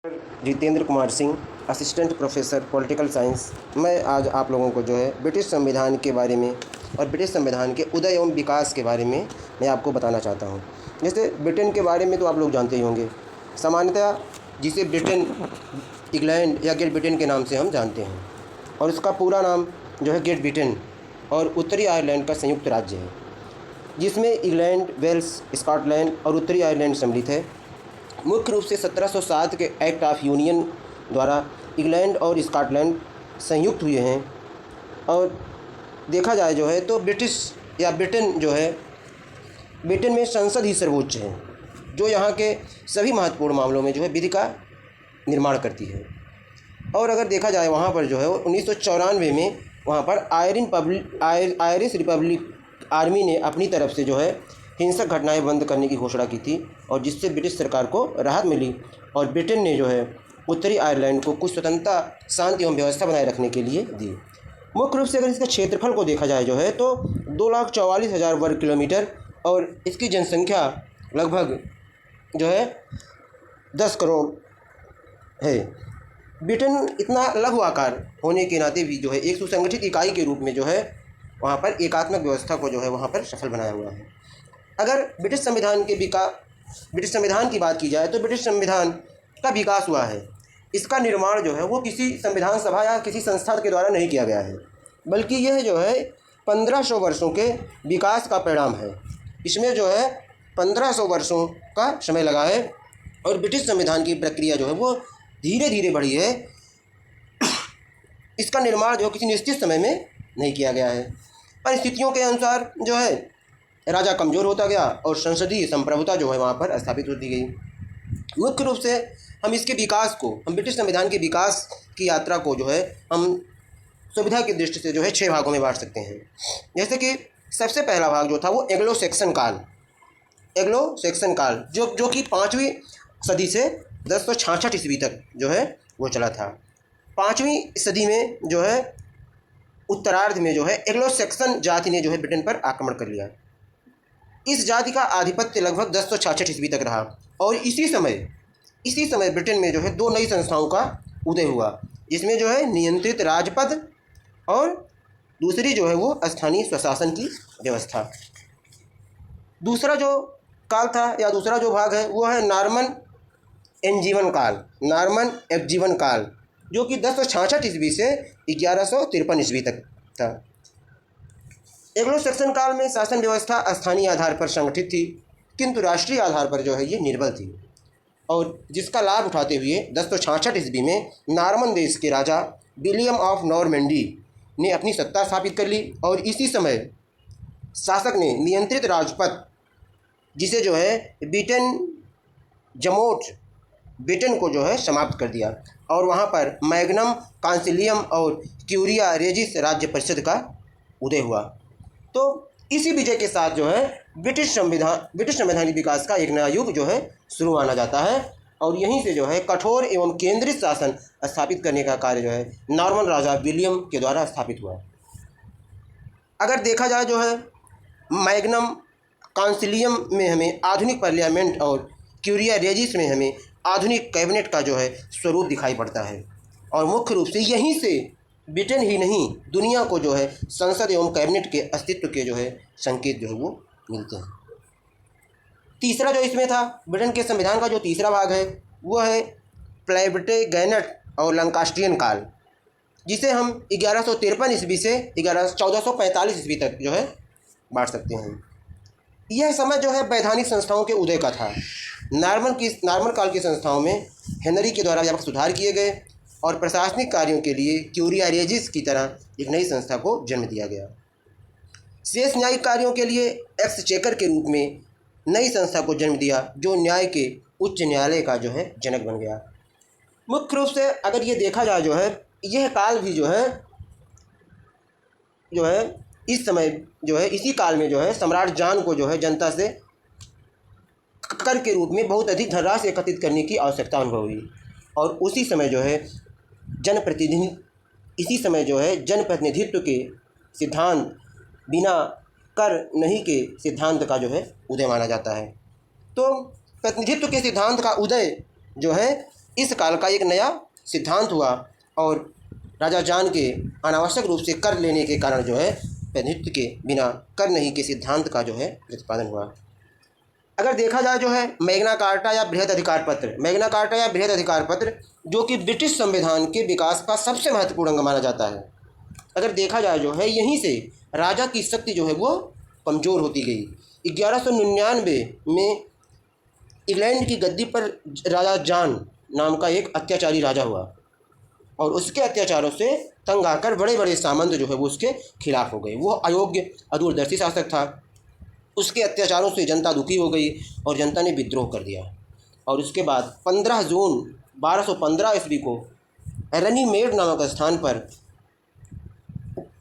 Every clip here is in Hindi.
Jitendra Kumar Singh, assistant professor political science. मैं आज आप लोगों को जो है ब्रिटिश संविधान के बारे में और ब्रिटिश संविधान के उदय एवं विकास के बारे में मैं आपको बताना चाहता हूँ। जैसे ब्रिटेन के बारे में तो आप लोग जानते ही होंगे। सामान्यतः जिसे ब्रिटेन, इंग्लैंड या ग्रेट ब्रिटेन के नाम से हम जानते हैं, और उसका पूरा नाम जो है ग्रेट ब्रिटेन और उत्तरी आयरलैंड का संयुक्त राज्य है, जिसमें इंग्लैंड, वेल्स, स्कॉटलैंड और उत्तरी आयरलैंड सम्मिलित है। मुख्य रूप से 1707 के एक्ट ऑफ यूनियन द्वारा इंग्लैंड और स्कॉटलैंड संयुक्त हुए हैं। और देखा जाए जो है तो ब्रिटिश या ब्रिटेन जो है, ब्रिटेन में संसद ही सर्वोच्च है, जो यहाँ के सभी महत्वपूर्ण मामलों में जो है विधि का निर्माण करती है। और अगर देखा जाए वहाँ पर जो है 1994 में वहाँ पर आयरिश रिपब्लिक आर्मी ने अपनी तरफ से जो है हिंसक घटनाएं बंद करने की घोषणा की थी, और जिससे ब्रिटिश सरकार को राहत मिली और ब्रिटेन ने जो है उत्तरी आयरलैंड को कुछ स्वतंत्रता, शांति एवं व्यवस्था बनाए रखने के लिए दी। मुख्य रूप से अगर इसका क्षेत्रफल को देखा जाए जो है तो 2,44,000 वर्ग किलोमीटर, और इसकी जनसंख्या लगभग जो है 10 करोड़ है। ब्रिटेन इतना लघु आकार होने के नाते भी जो है एक सुसंगठित इकाई के रूप में जो है वहाँ पर एकात्मक व्यवस्था को जो है वहाँ पर सफल बनाया हुआ है। अगर ब्रिटिश संविधान की बात की जाए तो ब्रिटिश संविधान का विकास हुआ है। इसका निर्माण जो है वो किसी संविधान सभा या किसी संस्था के द्वारा नहीं किया गया है, बल्कि यह जो है 1500 वर्षों के विकास का परिणाम है। इसमें जो है 1500 वर्षों का समय लगा है, और ब्रिटिश संविधान की प्रक्रिया जो है वो धीरे धीरे बढ़ी है। इसका निर्माण जो किसी निश्चित समय में नहीं किया गया है। परिस्थितियों के अनुसार जो है राजा कमज़ोर होता गया और संसदीय संप्रभुता जो है वहाँ पर स्थापित होती गई। मुख्य रूप से हम ब्रिटिश संविधान के विकास की यात्रा को जो है हम सुविधा की दृष्टि से जो है 6 भागों में बांट सकते हैं। जैसे कि सबसे पहला भाग जो था वो एंग्लो सेक्सन काल जो कि 5वीं सदी से 1066 ईस्वी तक जो है वो चला था। 5वीं सदी में जो है उत्तरार्ध में जो है एंग्लो सेक्सन जाति ने जो है ब्रिटेन पर आक्रमण कर लिया। इस जाति का आधिपत्य लगभग 1066 ईस्वी तक रहा, और इसी समय ब्रिटेन में जो है 2 नई संस्थाओं का उदय हुआ, जिसमें जो है नियंत्रित राजपद और दूसरी जो है वो स्थानीय स्वशासन की व्यवस्था। दूसरा जो काल था या दूसरा जो भाग है वो है नॉर्मन एक्जीवन काल, जो कि 1066 ईस्वी से 1153 ईस्वी तक था। एंग्लो सेक्सन काल में शासन व्यवस्था स्थानीय आधार पर संगठित थी, किंतु राष्ट्रीय आधार पर जो है ये निर्बल थी, और जिसका लाभ उठाते हुए 1066 ईस्वी में नॉर्मन देश के राजा विलियम ऑफ नॉर्मैंडी ने अपनी सत्ता स्थापित कर ली। और इसी समय शासक ने नियंत्रित राजपथ, जिसे जो है ब्रिटेन को जो है समाप्त कर दिया, और वहाँ पर मैग्नम कांसिलियम और क्यूरिया रेजिस राज्य परिषद का उदय हुआ। तो इसी विजय के साथ जो है ब्रिटिश संवैधानिक विकास का एक नया युग जो है शुरू माना जाता है, और यहीं से जो है कठोर एवं केंद्रित शासन स्थापित करने का कार्य जो है नॉर्मन राजा विलियम के द्वारा स्थापित हुआ। अगर देखा जाए जो है मैग्नम काउंसिलियम में हमें आधुनिक पार्लियामेंट और क्यूरिया रेजिस में हमें आधुनिक कैबिनेट का जो है स्वरूप दिखाई पड़ता है, और मुख्य रूप से यहीं से ब्रिटेन ही नहीं दुनिया को जो है संसद एवं कैबिनेट के अस्तित्व के जो है संकेत जो है वो मिलते हैं। तीसरा जो इसमें था ब्रिटेन के संविधान का जो तीसरा भाग है वो है प्लेबर्टेगेनेट और लंकास्ट्रियन काल, जिसे हम 1153 ईस्वी से 1445 ईस्वी तक जो है बांट सकते हैं। यह समय जो है वैधानिक संस्थाओं के उदय का था। नॉर्मन काल की संस्थाओं में हेनरी के द्वारा व्यापक सुधार किए गए, और प्रशासनिक कार्यों के लिए क्यूरिया रेजिस की तरह एक नई संस्था को जन्म दिया गया। शेष न्यायिक कार्यों के लिए एक्सचेकर के रूप में नई संस्था को जन्म दिया, जो न्याय के उच्च न्यायालय का जो है जनक बन गया। मुख्य रूप से अगर ये देखा जाए जो है यह काल भी जो है इस समय जो है इसी काल में जो है सम्राट जॉन को जो है जनता से कर के रूप में बहुत अधिक धनराशि एकत्रित करने की आवश्यकता अनुभव हुई, और उसी समय जो है जनप्रतिनिधित्व के सिद्धांत बिना कर नहीं के सिद्धांत का जो है उदय माना जाता है। तो प्रतिनिधित्व के सिद्धांत का उदय जो है इस काल का एक नया सिद्धांत हुआ और राजा जान के अनावश्यक रूप से कर लेने के कारण जो है प्रतिनिधित्व के बिना कर नहीं के सिद्धांत का जो है प्रतिपादन हुआ। अगर देखा जाए जो है मैग्ना कार्टा या बृहद अधिकार पत्र, मैग्ना कार्टा या बृहद अधिकार पत्र जो कि ब्रिटिश संविधान के विकास का सबसे महत्वपूर्ण अंग माना जाता है। अगर देखा जाए जो है यहीं से राजा की शक्ति जो है वो कमज़ोर होती गई। 1199 में इंग्लैंड की गद्दी पर राजा जान नाम का एक अत्याचारी राजा हुआ और उसके अत्याचारों से तंग आकर बड़े बड़े सामंत जो है वो उसके खिलाफ हो गए। वो अयोग्य अदूरदर्शी शासक था। उसके अत्याचारों से जनता दुखी हो गई और जनता ने विद्रोह कर दिया। और उसके बाद 15 जून 1215 ईस्वी को रनीमेड नामक स्थान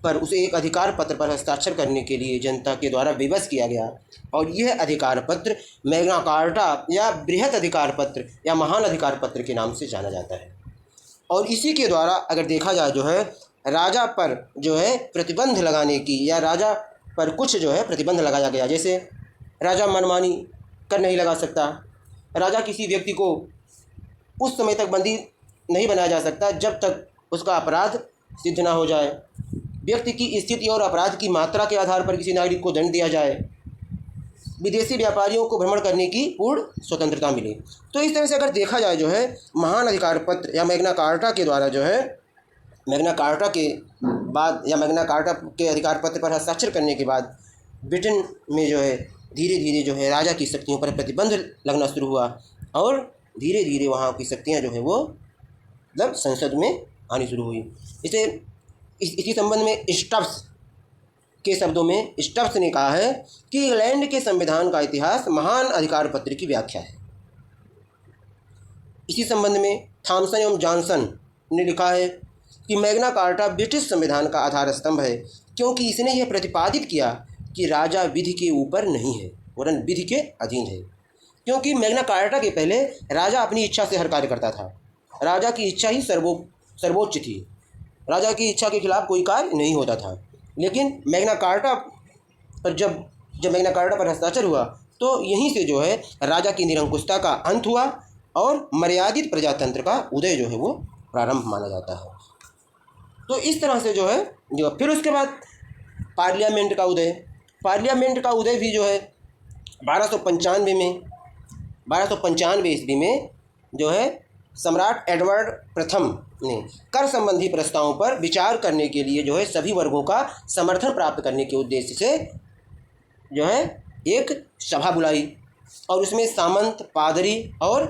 पर उसे एक अधिकार पत्र पर हस्ताक्षर करने के लिए जनता के द्वारा विवश किया गया और यह अधिकार पत्र मैग्ना कार्टा या बृहद अधिकार पत्र या महान अधिकार पत्र के नाम से जाना जाता है। और इसी के द्वारा अगर देखा जाए जो है राजा पर जो है प्रतिबंध लगाने की या राजा पर कुछ जो है प्रतिबंध लगाया गया। जैसे राजा मनमानी कर नहीं लगा सकता, राजा किसी व्यक्ति को उस समय तक बंदी नहीं बनाया जा सकता जब तक उसका अपराध सिद्ध ना हो जाए, व्यक्ति की स्थिति और अपराध की मात्रा के आधार पर किसी नागरिक को दंड दिया जाए, विदेशी व्यापारियों को भ्रमण करने की पूर्ण स्वतंत्रता मिले। तो इस तरह से अगर देखा जाए जो है महान अधिकार पत्र या मैग्ना कार्टा के द्वारा जो है मैग्ना कार्टा के बाद या मैग्ना कार्टा के अधिकार पत्र पर हस्ताक्षर करने के बाद ब्रिटेन में जो है धीरे धीरे जो है राजा की शक्तियों पर प्रतिबंध लगना शुरू हुआ और धीरे धीरे वहाँ की शक्तियाँ जो है वो मतलब संसद में आनी शुरू हुई। इसे इसी संबंध में स्टब्स के शब्दों में स्टब्स ने कहा है कि इंग्लैंड के संविधान का इतिहास महान अधिकार पत्र की व्याख्या है। इसी संबंध में थॉमसन एवं जॉनसन ने लिखा है कि मैग्ना कार्टा ब्रिटिश संविधान का आधार स्तंभ है क्योंकि इसने यह प्रतिपादित किया कि राजा विधि के ऊपर नहीं है वरन विधि के अधीन है। क्योंकि मैग्ना कार्टा के पहले राजा अपनी इच्छा से हर कार्य करता था। राजा की इच्छा ही सर्वोच्च थी। राजा की इच्छा के खिलाफ कोई कार्य नहीं होता था। लेकिन मैग्ना कार्टा पर जब मैग्ना कार्टा पर हस्ताक्षर हुआ तो यहीं से जो है राजा की निरंकुशता का अंत हुआ और मर्यादित प्रजातंत्र का उदय जो है वो प्रारंभ माना जाता है। तो इस तरह से जो है फिर उसके बाद पार्लियामेंट का उदय भी जो है 1295 ईस्वी में जो है सम्राट एडवर्ड प्रथम ने कर संबंधी प्रस्तावों पर विचार करने के लिए जो है सभी वर्गों का समर्थन प्राप्त करने के उद्देश्य से जो है एक सभा बुलाई और उसमें सामंत, पादरी और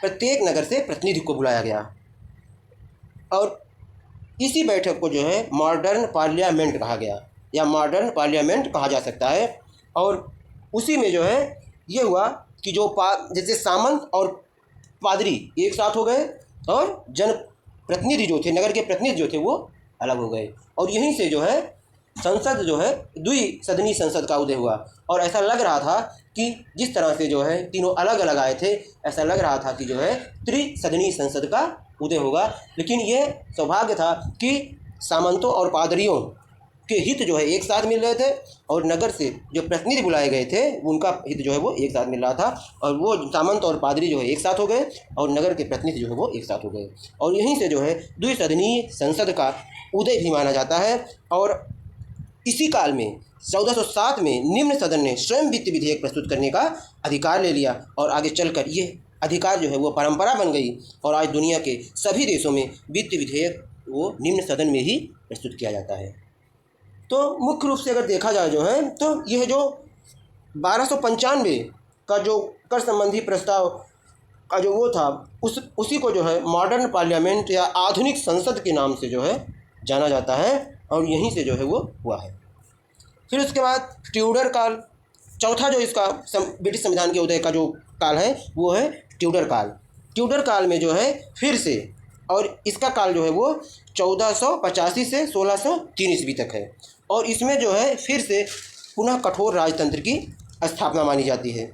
प्रत्येक नगर से प्रतिनिधि को बुलाया गया और इसी बैठक को जो है मॉडर्न पार्लियामेंट कहा गया या मॉडर्न पार्लियामेंट कहा जा सकता है। और उसी में जो है ये हुआ कि जो जैसे सामंत और पादरी एक साथ हो गए और जन प्रतिनिधि जो थे, नगर के प्रतिनिधि जो थे वो अलग हो गए और यहीं से जो है संसद जो है द्विसदनी संसद का उदय हुआ। और ऐसा लग रहा था कि जिस तरह से जो है तीनों अलग अलग आए थे ऐसा लग रहा था कि जो है त्रिसदनी संसद का उदय होगा। लेकिन ये सौभाग्य था कि सामंतों और पादरियों के हित जो है एक साथ मिल रहे थे और नगर से जो प्रतिनिधि बुलाए गए थे उनका हित जो है वो एक साथ मिल रहा था और वो सामंत और पादरी जो है एक साथ हो गए और नगर के प्रतिनिधि जो है वो एक साथ हो गए और यहीं से जो है द्विसदनीय संसद का उदय भी माना जाता है। और इसी काल में 1407 में निम्न सदन ने स्वयं वित्त विधेयक प्रस्तुत करने का अधिकार ले लिया और आगे चलकर ये अधिकार जो है वो परंपरा बन गई और आज दुनिया के सभी देशों में वित्त विधेयक वो निम्न सदन में ही प्रस्तुत किया जाता है। तो मुख्य रूप से अगर देखा जाए जो है तो यह जो 1295 का जो कर संबंधी प्रस्ताव का जो वो था उसी को जो है मॉडर्न पार्लियामेंट या आधुनिक संसद के नाम से जो है जाना जाता है और यहीं से जो है वो हुआ है। फिर उसके बाद ट्यूडर काल, चौथा जो इसका ब्रिटिश संविधान के उदय का जो काल है वो है ट्यूडर काल। ट्यूडर काल में जो है फिर से और इसका काल जो है वो 1485 से 1603 ईस्वी तक है और इसमें जो है फिर से पुनः कठोर राजतंत्र की स्थापना मानी जाती है।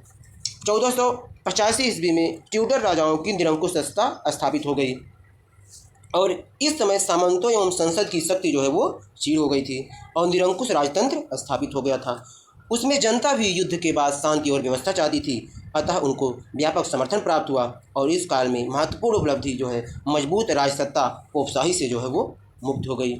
1485 ईस्वी में ट्यूडर राजाओं की निरंकुशता स्थापित हो गई और इस समय सामंतों एवं संसद की शक्ति जो है वो क्षीण हो गई थी और निरंकुश राजतंत्र स्थापित हो गया था। उसमें जनता भी युद्ध के बाद शांति और व्यवस्था चाहती थी अतः उनको व्यापक समर्थन प्राप्त हुआ और इस काल में महत्वपूर्ण उपलब्धि जो है मजबूत राजसत्ता पोपशाही से जो है वो मुक्त हो गई।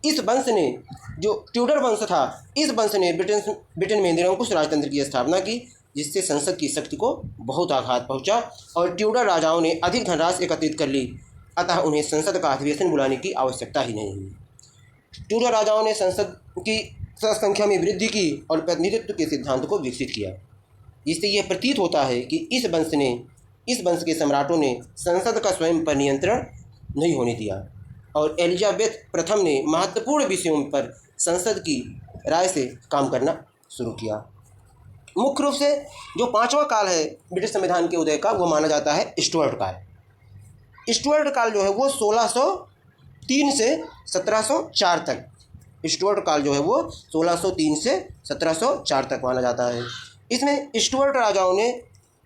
इस वंश ने, जो ट्यूडर वंश था, इस वंश ने ब्रिटेन में निरंकुश राजतंत्र की स्थापना की, जिससे संसद की शक्ति को बहुत आघात पहुंचा और ट्यूडर राजाओं ने अधिक धनराशि एकत्रित कर ली, अतः उन्हें संसद का अधिवेशन बुलाने की आवश्यकता ही नहीं हुई। ट्यूडर राजाओं ने संसद की संख्या में वृद्धि की और प्रतिनिधित्व के सिद्धांत को विकसित किया, जिससे यह प्रतीत होता है कि इस वंश के सम्राटों ने संसद का स्वयं पर नियंत्रण नहीं होने दिया और एलिजाबेथ प्रथम ने महत्वपूर्ण विषयों पर संसद की राय से काम करना शुरू किया। मुख्य रूप से जो पांचवा काल है ब्रिटिश संविधान के उदय का, वो माना जाता है स्टुअर्ट काल। स्टुअर्ट काल जो है वो 1603 से 1704 तक, स्टुअर्ट काल जो है वो 1603 से 1704 तक माना जाता है। इसमें स्टुअर्ट राजाओं ने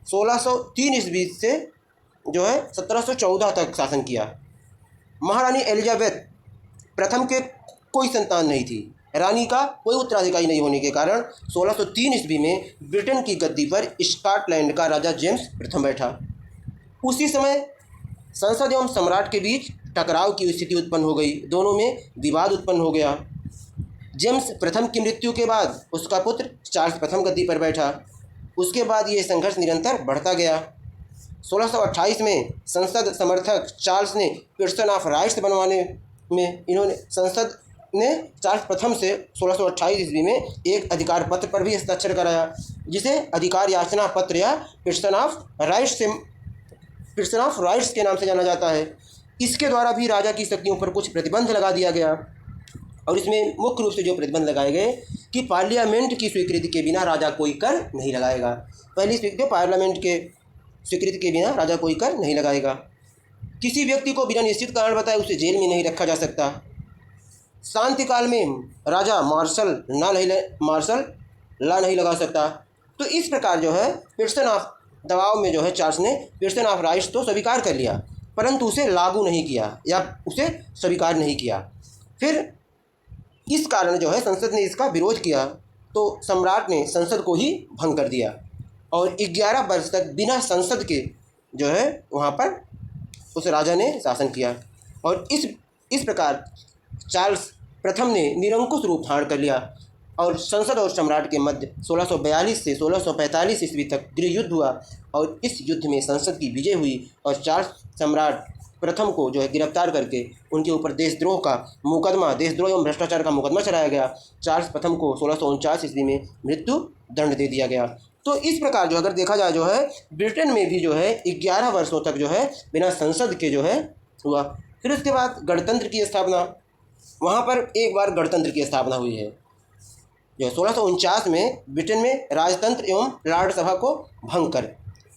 1603 ईस्वी से जो है 1714 तक शासन किया। महारानी एलिजाबेथ प्रथम के कोई संतान नहीं थी। रानी का कोई उत्तराधिकारी नहीं होने के कारण 1603 ईस्वी में ब्रिटेन की गद्दी पर स्कॉटलैंड का राजा जेम्स प्रथम बैठा। उसी समय संसद एवं सम्राट के बीच टकराव की स्थिति उत्पन्न हो गई, दोनों में विवाद उत्पन्न हो गया। जेम्स प्रथम की मृत्यु के बाद उसका पुत्र चार्ल्स प्रथम गद्दी पर बैठा। उसके बाद ये संघर्ष निरंतर बढ़ता गया। 1628 में संसद समर्थक चार्ल्स ने पिटिशन ऑफ राइट्स बनवाने में संसद ने चार्ल्स प्रथम से 1628 ईस्वी में एक अधिकार पत्र पर भी हस्ताक्षर कराया, जिसे अधिकार याचना पत्र या पिटिशन ऑफ राइट्स के नाम से जाना जाता है। इसके द्वारा भी राजा की शक्तियों पर कुछ प्रतिबंध लगा दिया गया और इसमें मुख्य रूप से जो प्रतिबंध लगाए गए कि पार्लियामेंट की स्वीकृति के बिना राजा कोई कर नहीं लगाएगा। पहली स्वीकृति पार्लियामेंट के स्वीकृति के बिना राजा कोई कर नहीं लगाएगा। किसी व्यक्ति को बिना निश्चित कारण बताए उसे जेल में नहीं रखा जा सकता। शांति काल में राजा मार्शल लॉ नहीं लगा सकता। तो इस प्रकार जो है पिटिशन ऑफ दबाव में जो है चार्ल्स ने पिटिशन ऑफ राइट्स तो स्वीकार कर लिया, परंतु उसे लागू नहीं किया या उसे स्वीकार नहीं किया। फिर इस कारण जो है संसद ने इसका विरोध किया, तो सम्राट ने संसद को ही भंग कर दिया और 11 वर्ष तक बिना संसद के जो है वहाँ पर उस राजा ने शासन किया और इस प्रकार चार्ल्स प्रथम ने निरंकुश रूप धारण कर लिया और संसद और सम्राट के मध्य 1642 से 1645 ईस्वी तक गृह युद्ध हुआ और इस युद्ध में संसद की विजय हुई और चार्ल्स सम्राट प्रथम को जो है गिरफ्तार करके उनके ऊपर देशद्रोह एवं भ्रष्टाचार का मुकदमा चलाया गया। चार्ल्स प्रथम को 1649 ईस्वी में मृत्यु दंड दे दिया गया। तो इस प्रकार जो अगर देखा जाए जो है ब्रिटेन में भी जो है 11 वर्षों तक जो है बिना संसद के जो है हुआ। फिर उसके बाद गणतंत्र की स्थापना, वहाँ पर एक बार गणतंत्र की स्थापना हुई है। जो 1649 में ब्रिटेन में राजतंत्र एवं लॉर्ड सभा को भंग कर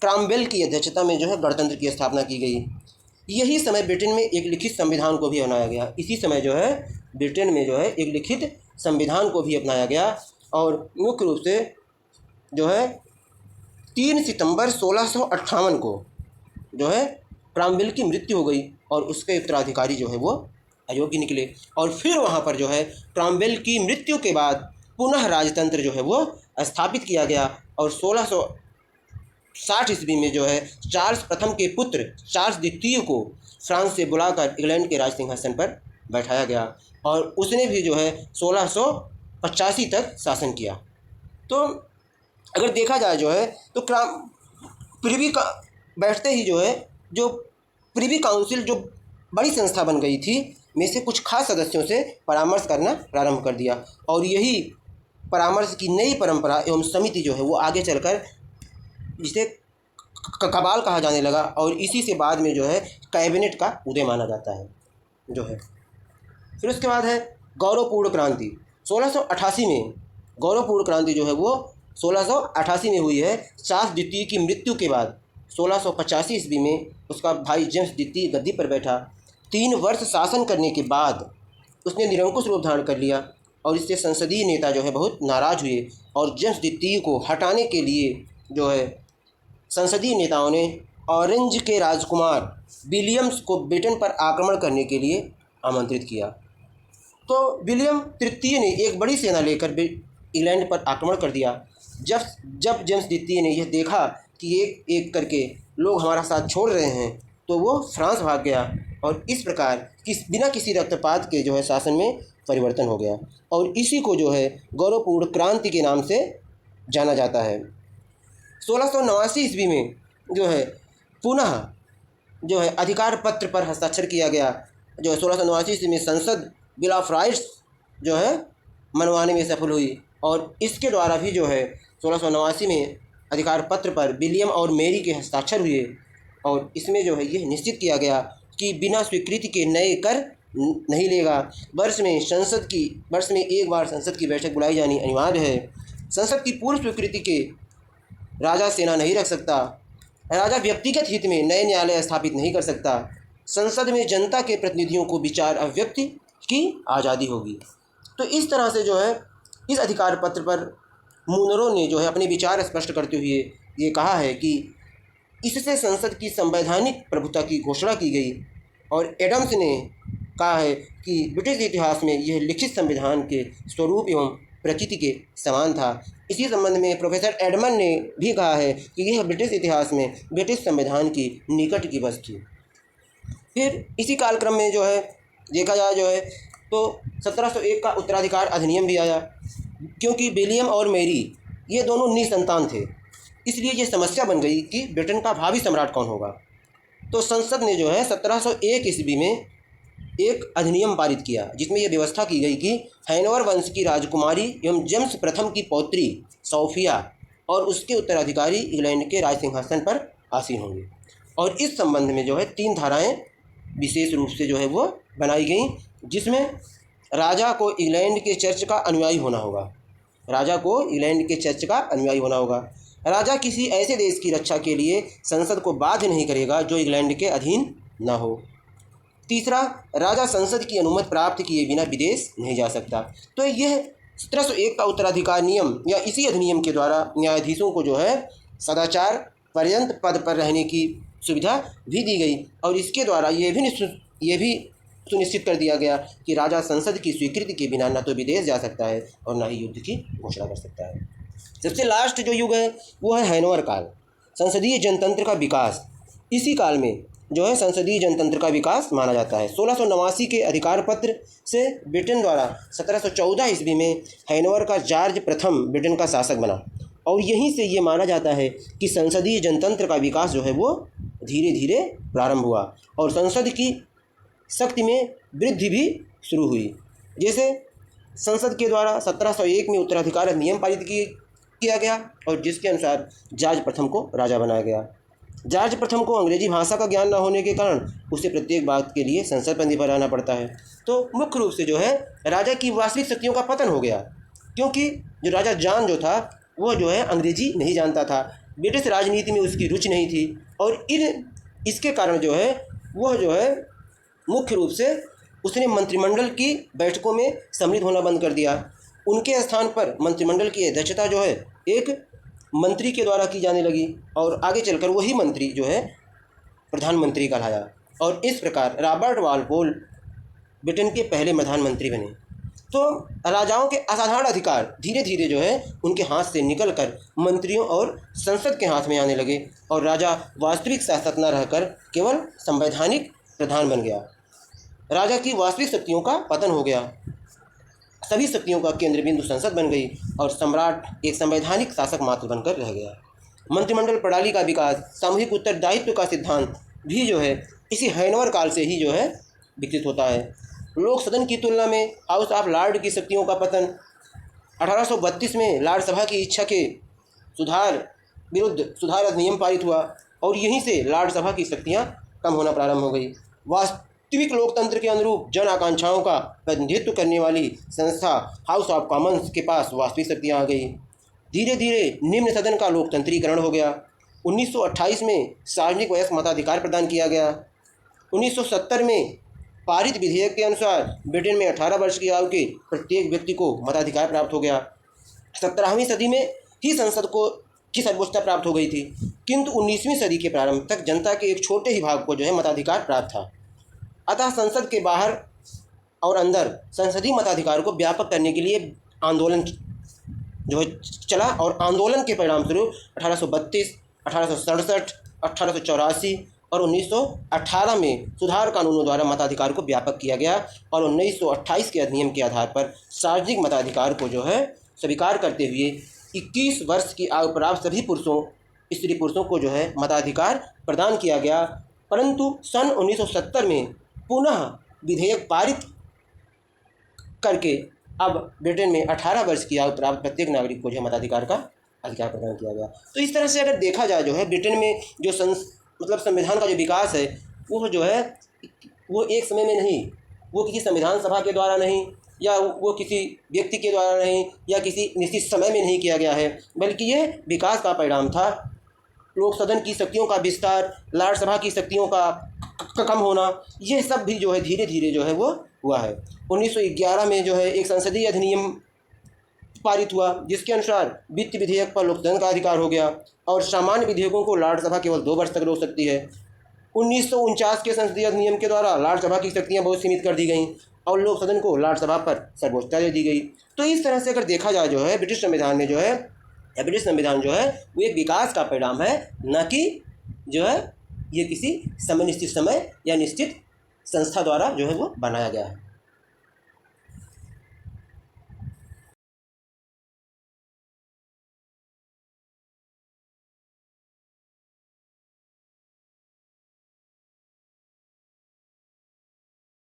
क्रॉमवेल की अध्यक्षता में जो है गणतंत्र की स्थापना की गई। यही समय ब्रिटेन में एक लिखित संविधान को भी अपनाया गया। इसी समय जो है ब्रिटेन में जो है एक लिखित संविधान को भी अपनाया गया और मुख्य रूप से जो है 3 सितंबर 1658 को जो है क्रॉमवेल की मृत्यु हो गई और उसके उत्तराधिकारी जो है वो अयोग्य निकले। और फिर वहाँ पर जो है क्रॉमवेल की मृत्यु के बाद पुनः राजतंत्र जो है वो स्थापित किया गया और 1660 ईस्वी में जो है चार्ल्स प्रथम के पुत्र चार्ल्स द्वितीय को फ्रांस से बुलाकर इंग्लैंड के राज सिंहासन पर बैठाया गया और उसने भी जो है 1685 तक शासन किया। तो अगर देखा जाए जो है तो प्रिवी का बैठते ही जो है जो प्रिवी काउंसिल जो बड़ी संस्था बन गई थी में से कुछ खास सदस्यों से परामर्श करना प्रारंभ कर दिया और यही परामर्श की नई परंपरा एवं समिति जो है वो आगे चलकर जिसे कबाल कहा जाने लगा और इसी से बाद में जो है कैबिनेट का उदय माना जाता है जो है। फिर उसके बाद है गौरवपूर्ण क्रांति। 1688 में गौरवपूर्ण क्रांति जो है वो 1688 में हुई है। चार्ल्स द्वितीय की मृत्यु के बाद 1685 ईस्वी में उसका भाई जेम्स द्वितीय गद्दी पर बैठा। 3 वर्ष शासन करने के बाद उसने निरंकुश रूप धारण कर लिया और इससे संसदीय नेता जो है बहुत नाराज़ हुए और जेम्स द्वितीय को हटाने के लिए जो है संसदीय नेताओं ने ऑरेंज के राजकुमार विलियम्स को ब्रिटेन पर आक्रमण करने के लिए आमंत्रित किया। तो विलियम तृतीय ने एक बड़ी सेना लेकर इंग्लैंड पर आक्रमण कर दिया। जब जेम्स द्वितीय ने यह देखा कि एक एक करके लोग हमारा साथ छोड़ रहे हैं, तो वो फ्रांस भाग गया और इस प्रकार बिना किसी रक्तपात के जो है शासन में परिवर्तन हो गया और इसी को जो है गौरवपूर्ण क्रांति के नाम से जाना जाता है। 1689 ईस्वी में जो है पुनः जो है अधिकार पत्र पर हस्ताक्षर किया गया। जो है 1689 ईस्वी में संसद बिल ऑफ राइट्स जो है मनवाने में सफल हुई और इसके द्वारा भी जो है 1689 में अधिकार पत्र पर विलियम और मेरी के हस्ताक्षर हुए और इसमें जो है यह निश्चित किया गया कि बिना स्वीकृति के नए कर नहीं लेगा। वर्ष में एक बार संसद की बैठक बुलाई जानी अनिवार्य है। संसद की पूर्व स्वीकृति के राजा सेना नहीं रख सकता। राजा व्यक्तिगत हित में नए न्यायालय स्थापित नहीं कर सकता। संसद में जनता के प्रतिनिधियों को विचार अभिव्यक्ति की आज़ादी होगी। तो इस तरह से जो है इस अधिकार पत्र पर मुनरो ने जो है अपने विचार स्पष्ट करते हुए ये कहा है कि इससे संसद की संवैधानिक प्रभुता की घोषणा की गई और एडम्स ने कहा है कि ब्रिटिश इतिहास में यह लिखित संविधान के स्वरूप एवं प्रकृति के समान था। इसी संबंध में प्रोफेसर एडमंड ने भी कहा है कि यह ब्रिटिश इतिहास में ब्रिटिश संविधान की निकट की बस थी। फिर इसी कालक्रम में जो है देखा जाए जो है तो 1701 का उत्तराधिकार अधिनियम भी आया। क्योंकि विलियम और मेरी ये दोनों निसंतान थे, इसलिए ये समस्या बन गई कि ब्रिटेन का भावी सम्राट कौन होगा। तो संसद ने जो है 1701 ईस्वी में एक अधिनियम पारित किया जिसमें यह व्यवस्था की गई कि हैनोवर वंश की राजकुमारी एवं जेम्स प्रथम की पौत्री सोफिया और उसके उत्तराधिकारी इंग्लैंड के राज सिंहासन पर आसीन होंगे। और इस संबंध में जो है 3 धाराएं विशेष रूप से जो है वो बनाई गई, जिसमें राजा को इंग्लैंड के चर्च का अनुयायी होना होगा। राजा किसी ऐसे देश की रक्षा के लिए संसद को बाध्य नहीं करेगा जो इंग्लैंड के अधीन न हो। तीसरा, राजा संसद की अनुमति प्राप्त किए बिना विदेश नहीं जा सकता। तो यह 1701 का उत्तराधिकार नियम या इसी अधिनियम के द्वारा न्यायाधीशों को जो है सदाचार पर्यंत पद पर रहने की सुविधा भी दी गई और इसके द्वारा ये भी सुनिश्चित कर दिया गया कि राजा संसद की स्वीकृति के बिना न तो विदेश जा सकता है और न ही युद्ध की घोषणा कर सकता है। सबसे लास्ट जो युग है वो है हैनोवर काल, संसदीय जनतंत्र का विकास। इसी काल में जो है संसदीय जनतंत्र का विकास माना जाता है। 1689 के अधिकार पत्र से ब्रिटेन द्वारा 1714 ईस्वी में हैनोवर का जॉर्ज प्रथम ब्रिटेन का शासक बना और यहीं से ये माना जाता है कि संसदीय जनतंत्र का विकास जो है वो धीरे धीरे प्रारंभ हुआ और संसद की शक्ति में वृद्धि भी शुरू हुई। जैसे संसद के द्वारा 1701 में उत्तराधिकार अधिनियम पारित किया गया और जिसके अनुसार जॉर्ज प्रथम को राजा बनाया गया। जॉर्ज प्रथम को अंग्रेजी भाषा का ज्ञान न होने के कारण उसे प्रत्येक बात के लिए संसद पर निर्भर रहना पड़ता है। तो मुख्य रूप से जो है राजा की वास्तविक शक्तियों का पतन हो गया, क्योंकि जो राजा जॉन जो था वह जो है अंग्रेजी नहीं जानता था, ब्रिटिश राजनीति में उसकी रुचि नहीं थी और इसके कारण जो है वह जो है मुख्य रूप से उसने मंत्रिमंडल की बैठकों में सम्मिलित होना बंद कर दिया। उनके स्थान पर मंत्रिमंडल की अध्यक्षता जो है एक मंत्री के द्वारा की जाने लगी और आगे चलकर वही मंत्री जो है प्रधानमंत्री कहलाया और इस प्रकार रॉबर्ट वालपोल ब्रिटेन के पहले प्रधानमंत्री बने। तो राजाओं के असाधारण अधिकार धीरे धीरे जो है उनके हाथ से निकलकर मंत्रियों और संसद के हाथ में आने लगे और राजा वास्तविक शासक न रहकर केवल संवैधानिक प्रधान बन गया। राजा की वास्तविक शक्तियों का पतन हो गया, सभी शक्तियों का केंद्र बिंदु संसद बन गई और सम्राट एक संवैधानिक शासक मात्र बनकर रह गया। मंत्रिमंडल प्रणाली का विकास, सामूहिक उत्तरदायित्व का सिद्धांत भी जो है इसी हैनोवर काल से ही जो है विकसित होता है। लोक सदन की तुलना में हाउस ऑफ लॉर्ड की शक्तियों का पतन 1832 में लॉर्ड सभा की इच्छा के विरुद्ध सुधार अधिनियम पारित हुआ और यहीं से लॉर्ड सभा की शक्तियाँ कम होना प्रारंभ हो गई। वास्तविक लोकतंत्र के अनुरूप जन आकांक्षाओं का प्रतिनिधित्व करने वाली संस्था हाउस ऑफ कॉमन्स के पास वास्तविक शक्तियाँ आ गई। धीरे धीरे निम्न सदन का लोकतंत्रीकरण हो गया। 1928 में सार्वजनिक वयस्क मताधिकार प्रदान किया गया। 1970 में पारित विधेयक के अनुसार ब्रिटेन में 18 वर्ष की आयु के प्रत्येक व्यक्ति को मताधिकार प्राप्त हो गया। 17वीं सदी में ही संसद की सर्वोच्चता प्राप्त हो गई थी, किंतु 19वीं सदी के प्रारंभ तक जनता के एक छोटे ही भाग को जो है मताधिकार प्राप्त था। अतः संसद के बाहर और अंदर संसदीय मताधिकार को व्यापक करने के लिए आंदोलन जो है चला और आंदोलन के परिणाम स्वरूप 1832 1867, 1884 और 1918 में सुधार कानूनों द्वारा मताधिकार को व्यापक किया गया और 1928 के अधिनियम के आधार पर सार्वजनिक मताधिकार को जो है स्वीकार करते हुए 21 वर्ष की आयु प्राप्त सभी स्त्री पुरुषों को जो है मताधिकार प्रदान किया गया। परंतु सन 1970 में पुनः विधेयक पारित करके अब ब्रिटेन में 18 वर्ष की आयु प्राप्त प्रत्येक नागरिक को जो है मताधिकार का अधिकार प्रदान किया गया। तो इस तरह से अगर देखा जाए जो है ब्रिटेन में जो संविधान का जो विकास है वो जो है वो एक समय में नहीं, वो किसी संविधान सभा के द्वारा नहीं, या वो किसी व्यक्ति के द्वारा नहीं, या किसी निश्चित समय में नहीं किया गया है, बल्कि ये विकास का परिणाम था। लोक सदन की शक्तियों का विस्तार, लाट सभा की शक्तियों का कम होना, ये सब भी जो है धीरे धीरे जो है वो हुआ है। 1911 में जो है एक संसदीय अधिनियम पारित हुआ जिसके अनुसार वित्त विधेयक पर लोक सदन का अधिकार हो गया और सामान्य विधेयकों को लाट सभा केवल 2 वर्ष तक रोक सकती है। 1949 के संसदीय अधिनियम के द्वारा लाट सभा की शक्तियाँ बहुत सीमित कर दी गईं और लोक सदन को लाट सभा पर सर्वोच्चता दे दी गई। तो इस तरह से अगर देखा जाए जो है ब्रिटिश संविधान में जो है ब्रिटिश संविधान जो है वो एक विकास का परिणाम है, न कि जो है ये किसी निश्चित समय या निश्चित संस्था द्वारा जो है वो बनाया गया है।